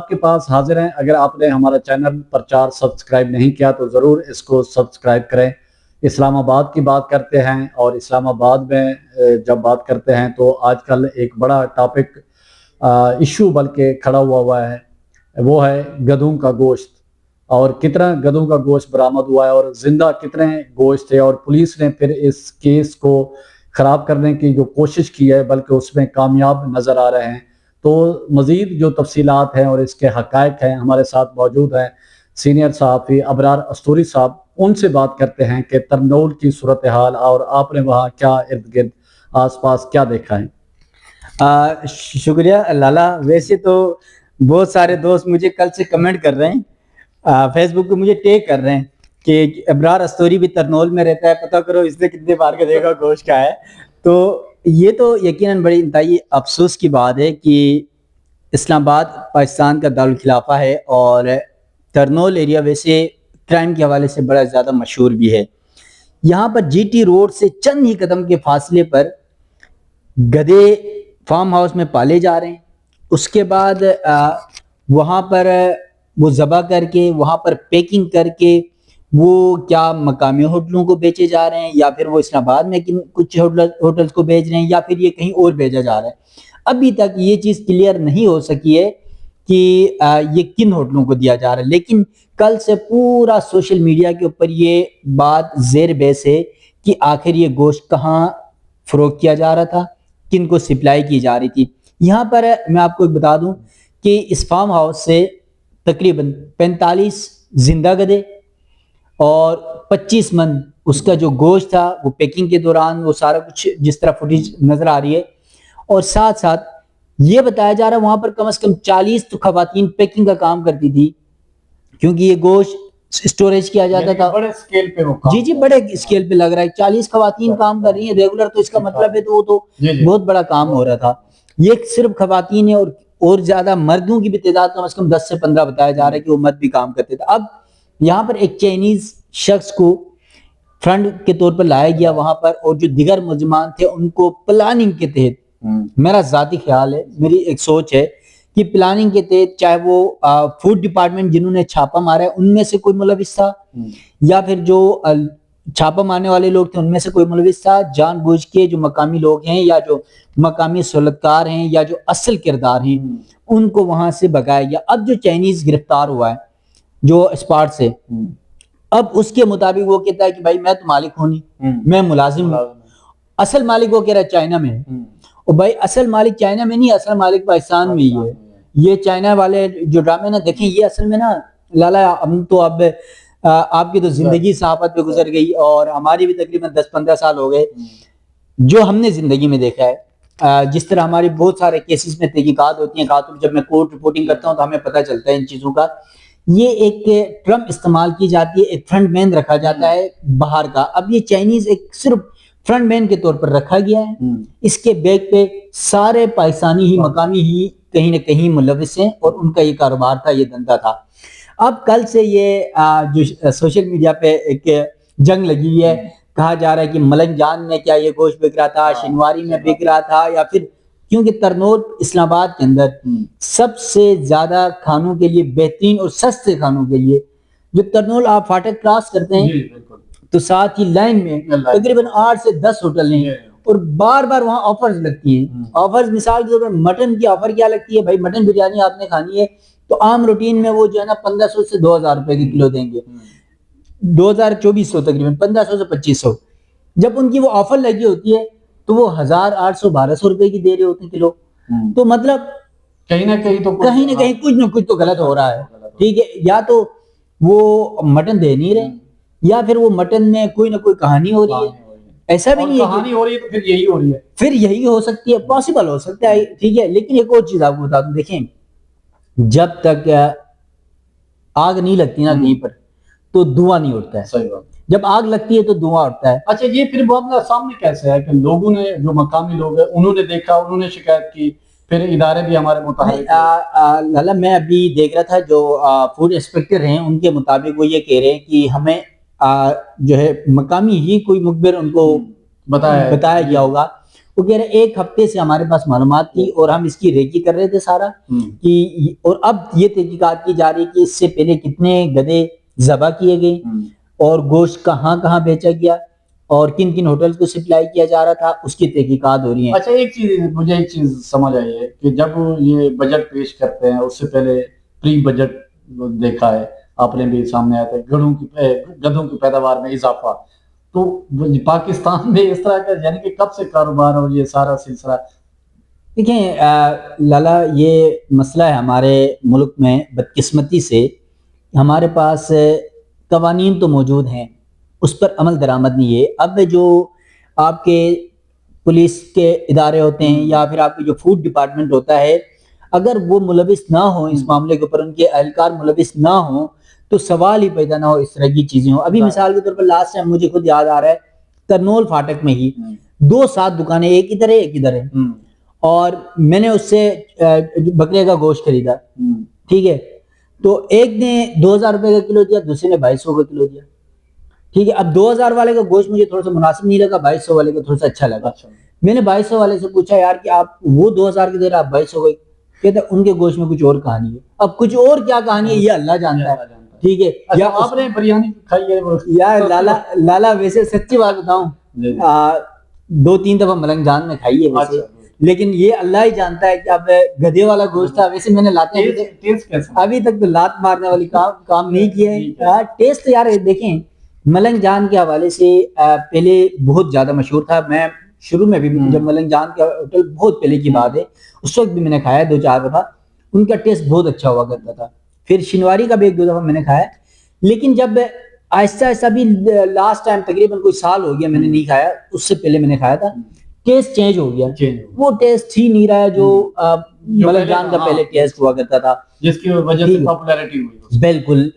کے پاس حاضر ہیں. اگر آپ نے ہمارا چینل پرچار سبسکرائب نہیں کیا تو ضرور اس کو سبسکرائب کریں. اسلام آباد کی بات کرتے ہیں، اور اسلام آباد میں جب بات کرتے ہیں تو آج کل ایک بڑا ٹاپک ایشو بلکہ کھڑا ہوا ہے، وہ ہے گدھوں کا گوشت. اور کتنا گدھوں کا گوشت برآمد ہوا ہے اور زندہ کتنے گوشت تھے، اور پولیس نے پھر اس کیس کو خراب کرنے کی جو کوشش کی ہے بلکہ اس میں کامیاب نظر آ رہے ہیں. تو مزید جو تفصیلات ہیں اور اس کے حقائق ہیں، ہمارے ساتھ موجود ہیں سینئر صحافی ابرار استوری صاحب. ان سے بات کرتے ہیں کہ ترنول کی صورتحال اور آپ نے وہاں کیا ارد گرد آس پاس کیا دیکھا ہے. شکریہ لالا. ویسے تو بہت سارے دوست مجھے کل سے کمنٹ کر رہے ہیں، فیس بک پہ مجھے ٹیگ کر رہے ہیں کہ ابرار استوری بھی ترنول میں رہتا ہے، پتہ کرو اس نے کتنے بار کا دیکھا گوشت کا ہے. تو یہ تو یقیناً بڑی انتہائی افسوس کی بات ہے کہ اسلام آباد پاکستان کا دارالخلافہ ہے، اور ترنول ایریا ویسے کرائم کے حوالے سے بڑا زیادہ مشہور بھی ہے. یہاں پر جی ٹی روڈ سے چند ہی قدم کے فاصلے پر گدھے فارم ہاؤس میں پالے جا رہے ہیں. اس کے بعد وہاں پر وہ ذبح کر کے وہاں پر پیکنگ کر کے وہ کیا مقامی ہوٹلوں کو بیچے جا رہے ہیں، یا پھر وہ اسلام آباد میں کچھ ہوٹلز کو بیچ رہے ہیں، یا پھر یہ کہیں اور بھیجا جا رہا ہے. ابھی تک یہ چیز کلیئر نہیں ہو سکی ہے کہ یہ کن ہوٹلوں کو دیا جا رہا ہے. لیکن کل سے پورا سوشل میڈیا کے اوپر یہ بات زیر بحث ہے کہ آخر یہ گوشت کہاں فروخت کیا جا رہا تھا، کن کو سپلائی کی جا رہی تھی. یہاں پر میں آپ کو بتا دوں کہ اس فارم ہاؤس سے تقریباً 45 زندہ گدھے اور 25 من اس کا جو گوشت تھا وہ پیکنگ کے دوران وہ سارا کچھ جس طرح فوٹیج نظر آ رہی ہے. اور ساتھ ساتھ یہ بتایا جا رہا ہے وہاں پر کم از کم 40 تو خواتین پیکنگ کا کام کرتی تھی، کیونکہ یہ گوشت اسٹوریج کیا جاتا تھا بڑے اسکیل پہ. جی بڑے اسکیل پہ لگ رہا ہے. 40 خواتین کام کر رہی ہیں ریگولر، تو اس کا مطلب ہے تو وہ تو بہت بڑا کام ہو رہا تھا. یہ صرف خواتین ہے، اور زیادہ مردوں کی بھی تعداد کم از کم 10 سے 15 بتایا جا رہا ہے کہ وہ مرد بھی کام کرتے تھے. اب یہاں پر ایک چائنیز شخص کو فرنٹ کے طور پر لایا گیا وہاں پر، اور جو دیگر ملزمان تھے ان کو پلاننگ کے تحت، میرا ذاتی خیال ہے، میری ایک سوچ ہے کہ پلاننگ کے تحت چاہے وہ فوڈ ڈپارٹمنٹ جنہوں نے چھاپا مارا ہے ان میں سے کوئی ملوث تھا، یا پھر جو چھاپا مارنے والے لوگ تھے ان میں سے کوئی ملوث تھا، جان بوجھ کے جو مقامی لوگ ہیں یا جو مقامی سہولتکار ہیں یا جو اصل کردار ہیں ان کو وہاں سے بھگایا گیا. اب جو چائنیز گرفتار ہوا ہے جو اسپاٹ سے، اب اس کے مطابق وہ کہتا ہے کہ بھائی میں تو مالک ہوں نہیں، میں ملازم ہوں. اصل مالک وہ کہہ رہا ہے چائنا میں ہے، اور بھائی اصل مالک چائنا میں نہیں، اصل مالک پاکستان میں ہی ہے. یہ چائنا والے جو ڈرامے نا دیکھیں، یہ اصل میں نا لالا ہم تو اب آپ کی تو زندگی صحافت پہ گزر گئی اور ہماری بھی تقریباً 10-15 سال ہو گئے. جو ہم نے زندگی میں دیکھا ہے، جس طرح ہماری بہت سارے کیسز میں تحقیقات ہوتی ہیں، جب میں کورٹ رپورٹنگ کرتا ہوں تو ہمیں پتہ چلتا ہے ان چیزوں کا. یہ ایک ٹرم استعمال کی جاتی ہے، ایک فرنٹ مین رکھا جاتا ہے باہر کا. اب یہ چائنیز ایک صرف فرنٹ مین کے طور پر رکھا گیا ہے. اس کے بیک پہ سارے پاکستانی ہی مقامی ہی کہیں نہ کہیں ملوث ہیں، اور ان کا یہ کاروبار تھا، یہ دھندا تھا. اب کل سے یہ جو سوشل میڈیا پہ ایک جنگ لگی ہوئی ہے، کہا جا رہا ہے کہ ملنگ جان میں کیا یہ گوشت بک رہا تھا، شنواری میں بک رہا تھا، یا پھر کیونکہ ترنول اسلام آباد کے اندر سب سے زیادہ کھانوں کے لیے بہترین اور سستے کھانوں کے لیے جو ترنول آپ فاٹک کراس کرتے ہیں تو ساتھ ہی لائن میں تقریباً 8 سے 10 ہوٹل ہیں، اور بار بار وہاں آفرز لگتی ہیں. آفرز مثال کے طور پر مٹن کی آفر کیا لگتی ہے، بھائی مٹن بریانی آپ نے کھانی ہے تو عام روٹین میں وہ جو ہے نا 1500 سے 2000 روپے کی کلو دیں گے، 2400 تقریباً 1500 سے 2500. جب ان کی وہ آفر لگی ہوتی ہے تو وہ 1800-1200 روپے کی دے رہے ہوتے ہیں کلو. تو مطلب کہیں نہ کہیں کچھ نہ کچھ تو غلط ہو رہا ہے. ٹھیک ہے، یا تو وہ مٹن دے نہیں رہے، یا پھر وہ مٹن میں کوئی نہ کوئی کہانی ہو رہی ہے. ایسا بھی نہیں ہے کہانی ہو رہی ہے تو پھر یہی ہو رہی ہے، پھر یہی ہو سکتی ہے، پاسبل ہو سکتا ہے. ٹھیک ہے، لیکن ایک اور چیز آپ کو بتا دوں، دیکھیں جب تک آگ نہیں لگتی نا کہیں پر تو دھواں نہیں اٹھتا ہے. صحیح بات. جب آگ لگتی ہے تو دھواں اٹھتا ہے. اچھا، یہ پھر معاملہ سامنے کیسے ہے کہ لوگوں نے، جو مقامی لوگ ہیں انہوں نے دیکھا، انہوں نے شکایت کی، پھر ادارے بھی ہمارے متحرک لالا میں ابھی دیکھ رہا تھا جو فوڈ انسپیکٹر ہیں ان کے مطابق وہ یہ کہہ رہے ہیں کہ ہمیں جو ہے مقامی ہی کوئی مخبر ان کو بتایا گیا ہوگا، وہ کہہ رہے ایک ہفتے سے ہمارے پاس معلومات تھی اور ہم اس کی ریکی کر رہے تھے سارا کہ، اور اب یہ تحقیقات کی جا رہی کہ اس سے پہلے کتنے گدھے ذبح کیے گئے اور گوشت کہاں کہاں بیچا گیا اور کن کن ہوٹل کو سپلائی کیا جا رہا تھا، اس کی تحقیقات ہو رہی ہیں۔ اچھا مجھے ایک چیز سمجھ آئی ہے کہ جب یہ بجٹ پیش کرتے ہیں اس سے پہلے پری بجٹ دیکھا ہے آپ نے بھی، سامنے آیا تھا گدھوں کی پیداوار میں اضافہ، تو پاکستان میں اس طرح کا یعنی کہ کب سے کاروبار اور یہ سارا سلسلہ؟ دیکھیں لالا، یہ مسئلہ ہے ہمارے ملک میں، بدقسمتی سے ہمارے پاس قوانین تو موجود ہیں، اس پر عمل درآمد نہیں ہے۔ اب جو آپ کے پولیس کے ادارے ہوتے ہیں یا پھر آپ کے جو فوڈ ڈپارٹمنٹ ہوتا ہے، اگر وہ ملوث نہ ہوں اس معاملے کے اوپر، ان کے اہلکار ملوث نہ ہوں تو سوال ہی پیدا نہ ہو اس طرح کی چیزیں ہوں۔ ابھی مثال کے طور پر لاسٹ ٹائم مجھے خود یاد آ رہا ہے، ترنول فاٹک میں ہی 2-7 دکانیں ایک ادھر ہے ایک ادھر ہے، اور میں نے اس سے بکرے کا گوشت خریدا، ٹھیک ہے، تو ایک نے 2000 روپے کا کلو دیا، دوسرے نے 2200 کا کلو دیا، ٹھیک ہے۔ اب 2000 والے کا گوشت مجھے تھوڑا سا مناسب نہیں لگا، 2200 والے کا تھوڑا سا اچھا لگا۔ میں نے 2200 والے سے پوچھا یار کہ آپ وہ 2000 کے دے رہے آپ 2200 کے، کہتے ان کے گوشت میں کچھ اور کہانی ہے۔ اب کچھ اور کیا کہانی ہے یہ اللہ جانتا ہے، ٹھیک ہے۔ یا آپ نے بریانی کھائی ہے؟ یار لالا ویسے سچی بات بتاؤں، 2-3 دفعہ ملنگ جان میں کھائی ہے ویسے، لیکن یہ اللہ ہی جانتا ہے کہ اب گدھے والا گوشت تھا، ویسے میں نے لاتے ابھی تک تو لات مارنے والی کام نہیں کیا ہے۔ ٹیسٹ یار دیکھیں، ملنگ جان کے حوالے سے پہلے بہت زیادہ مشہور تھا، میں شروع میں بھی جب ملنگ جان کا ہوٹل بہت پہلے کی بات ہے، اس وقت بھی میں نے کھایا 2-4 دفعہ، ان کا ٹیسٹ بہت اچھا ہوا کرتا تھا۔ پھر شنواری کا بھی 1-2 دفعہ میں نے کھایا، لیکن جب آہستہ آہستہ بھی لاسٹ ٹائم تقریباً کوئی سال ہو گیا میں نے نہیں کھایا، اس سے پہلے میں نے کھایا تھا، ٹیسٹ چینج ہو گیا، وہ ٹیسٹ ہی نہیں رہا جو ملنگ جان کا پہلے ٹیسٹ ہوا کرتا تھا، جس کی وجہ سے پاپولیرٹی ہوئی۔ بالکل،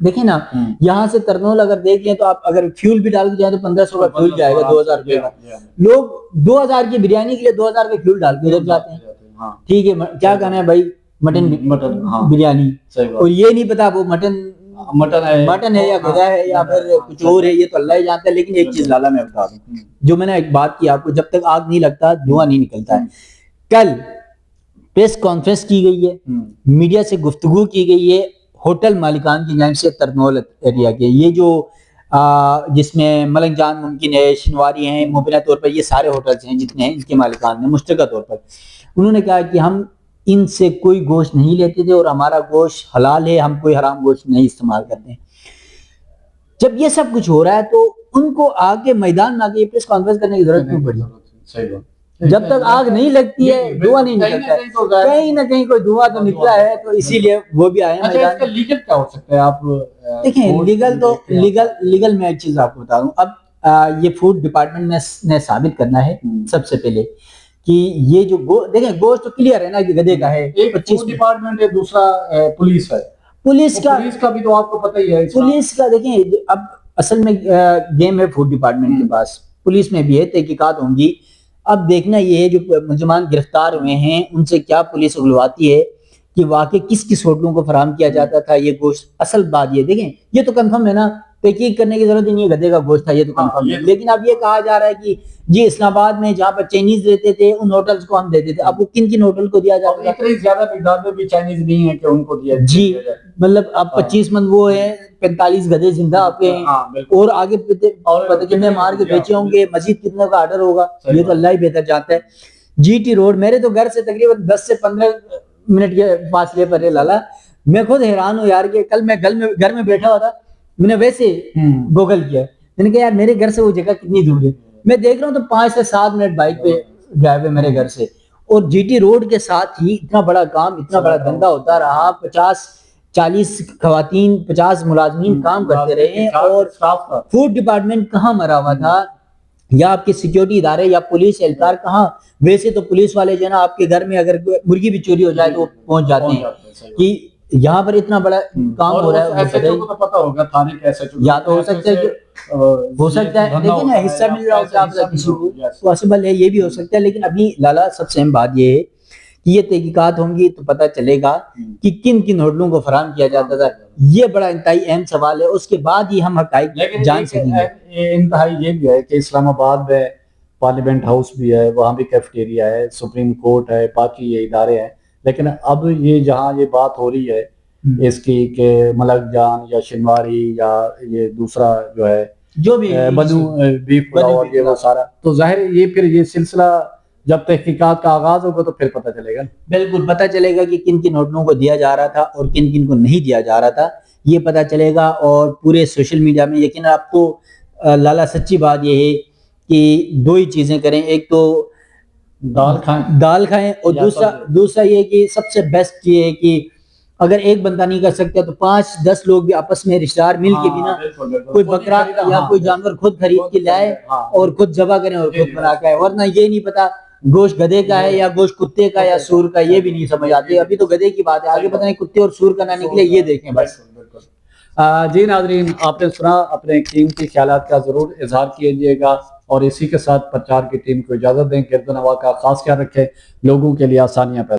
دیکھیں نا یہاں سے ترنول اگر دیکھ لیں تو آپ اگر فیول بھی ڈال کے جائیں تو 1500 کا فیول جائے گا، 2000 روپے کا۔ لوگ 2000 کی بریانی کے لیے 2000 کا فیول ڈال کے ادھر جاتے ہیں، ٹھیک ہے، کیا کہنا ہے بھائی، مٹن بریانی، اور یہ نہیں پتا وہ مٹن ہے یا گدا ہے یا پھر کچھ اور ہے، یہ تو اللہ ہی جانتا ہے۔ لیکن ایک چیز لالا میں بتا دوں، جو میں نے ایک بات کی آپ کو، جب تک آگ نہیں لگتا دھواں نہیں نکلتا ہے۔ کل پریس کانفرنس کی گئی ہے، میڈیا سے گفتگو کی گئی ہے ہوٹل مالکان کی جانب سے ترنول ایریا کے، یہ جو جس میں ملنگ جان ممکن ہے، شنواری ہیں، مبینہ طور پر یہ سارے ہوٹلز ہیں جتنے ہیں، ان کے مالکان نے مشترکہ طور پر انہوں نے کہا کہ ہم ان سے کوئی گوشت نہیں لیتے تھے اور ہمارا گوشت حلال ہے، ہم کوئی حرام گوشت نہیں استعمال کرتے ہیں۔ جب یہ سب کچھ ہو رہا ہے تو ان کو آگے میدان میں آگے یہ پریس کانفرنس کرنے کی ضرورت کیوں پڑی؟ جب تک آگ نہیں لگتی ہے دھواں نہیں نکلتا ہے، کہیں نہ کہیں کوئی دھواں تو نکلا ہے، تو اسی لیے وہ بھی آئے ہیں۔ لیگل کیا ہو سکتا ہے؟ آپ دیکھیں لیگل میں ایک چیز آپ کو بتا دوں، اب یہ فوڈ ڈپارٹمنٹ نے ثابت کرنا ہے سب سے پہلے کہ یہ جو دیکھیں گوشت تو کلیئر ہے نا کہ گدھے کا ہے، ایک فوڈ ڈپارٹمنٹ ہے، دوسرا پولیس ہے، پولیس کا بھی تو آپ کو پتہ ہی ہے۔ پولیس کا دیکھیں اب اصل میں گیم ہے فوڈ ڈپارٹمنٹ کے پاس، پولیس میں بھی ہے، تحقیقات ہوں گی۔ اب دیکھنا یہ ہے جو ملزمان گرفتار ہوئے ہیں ان سے کیا پولیس اگلواتی ہے کہ واقعی کس کس ہوٹلوں کو فراہم کیا جاتا تھا یہ گوشت۔ اصل بات یہ دیکھیں، یہ تو کنفرم ہے نا، تحقیق کرنے کی ضرورت ہی نہیں ہے، گدھے کا گوشت تھا یہ تو کنفرم ہے۔ لیکن اب یہ کہا جا رہا ہے کہ جی اسلام آباد میں جہاں پر چائنیز رہتے تھے ان ہوٹلز کو ہم دیتے تھے، اب وہ کن کن ہوٹل کو دیا جاتا ہے؟ اتنی زیادہ مقدار میں بھی چائنیز نہیں ہے کہ ان کو دیا جائے۔ جی مطلب اب 25 من وہ ہیں، 45 گدھے زندہ آپ کے ہیں، اور آگے پتہ کتنے مار کے بیچے ہوں گے، مزید کتنے کا آرڈر ہوگا یہ تو اللہ ہی بہتر جانتا ہے۔ جی ٹی روڈ میرے تو گھر سے تقریباً 10 سے 15 منٹ کے فاصلے پر ہے لالا، میں خود حیران ہوں یار کہ کل میں گھر میں بیٹھا ہوا تھا، میں نے ویسے گوگل کیا، میں نے کہا یار میرے گھر سے وہ جگہ کتنی دور ہے، میں دیکھ رہا ہوں تو 5 سے 7 منٹ بائک پہ ڈرائیو ہے میرے گھر سے، اور جی ٹی روڈ کے ساتھ ہی اتنا بڑا کام، اتنا بڑا دھندا ہوتا رہا، 50-40 خواتین 50 ملازمین کام کرتے رہے، اور فوڈ ڈپارٹمنٹ کہاں مرا ہوا تھا، یا آپ کے سیکیورٹی ادارے یا پولیس اہلکار کہاں؟ ویسے تو پولیس والے جو ہے نا آپ کے گھر میں اگر مرغی بھی چوری ہو جائے تو وہ پہنچ جاتے ہیں، کہ یہاں پر اتنا بڑا کام ہو رہا ہے، پتہ ہوگا تھانے کے ایسے یا تو ہو سکتا ہے لیکن حصہ مل رہا ہوتا ہے کسی کو، پاسبل ہے یہ بھی ہو سکتا ہے۔ لیکن ابھی لالا سب سے اہم بات یہ ہے کہ یہ تحقیقات ہوں گی تو پتہ چلے گا کہ کن کن ہوٹلوں کو فراہم کیا جاتا تھا، یہ بڑا انتہائی اہم سوال ہے، اس کے بعد ہی ہم حقائق جان سکیں گے۔ انتہائی یہ بھی ہے کہ اسلام آباد میں پارلیمنٹ ہاؤس بھی ہے، وہاں بھی کیفٹیریا ہے، سپریم کورٹ ہے، باقی یہ ادارے ہیں. لیکن اب یہ جہاں یہ بات ہو رہی ہے اس کی کہ ملک جان یا شنواری یا یہ دوسرا جو ہے جو بھی بنو بیف پلاؤ یہ وہ سارا، تو ظاہر یہ پھر یہ سلسلہ جب تحقیقات کا آغاز ہوگا تو پھر پتہ چلے گا. بالکل پتہ چلے گا کہ کن کن ہوٹلوں کو دیا جا رہا تھا اور کن کن کو نہیں دیا جا رہا تھا، یہ پتہ چلے گا. اور پورے سوشل میڈیا میں یقیناً آپ کو لالا سچی بات یہ ہے کہ دو ہی چیزیں کریں، ایک تو دال کھائیں اور دوسرا یہ کہ سب سے بیسٹ یہ ہے کہ اگر ایک بندہ نہیں کر سکتا تو 5-10 لوگ بھی آپس میں رشتہ دار مل کے بھی نا کوئی بکرا یا کوئی جانور خود خرید کے لائے اور خود ذبح کریں اور خود بنا کے. ورنہ یہ نہیں پتا گوشت گدھے کا ہے یا گوشت کتے کا یا سور کا، یہ بھی نہیں سمجھ آتے. ابھی تو گدھے کی بات ہے، آگے پتہ نہیں کتے اور سور کا نہ نکلے، یہ دیکھیں بس. جی ناظرین، آپ نے سنا، اپنے قیمتی خیالات کا ضرور اظہار کیجیے گا اور اسی کے ساتھ پرچار کی ٹیم کو اجازت دیں. گرد و نواح کا خاص خیال رکھیں، لوگوں کے لیے آسانیاں پیدا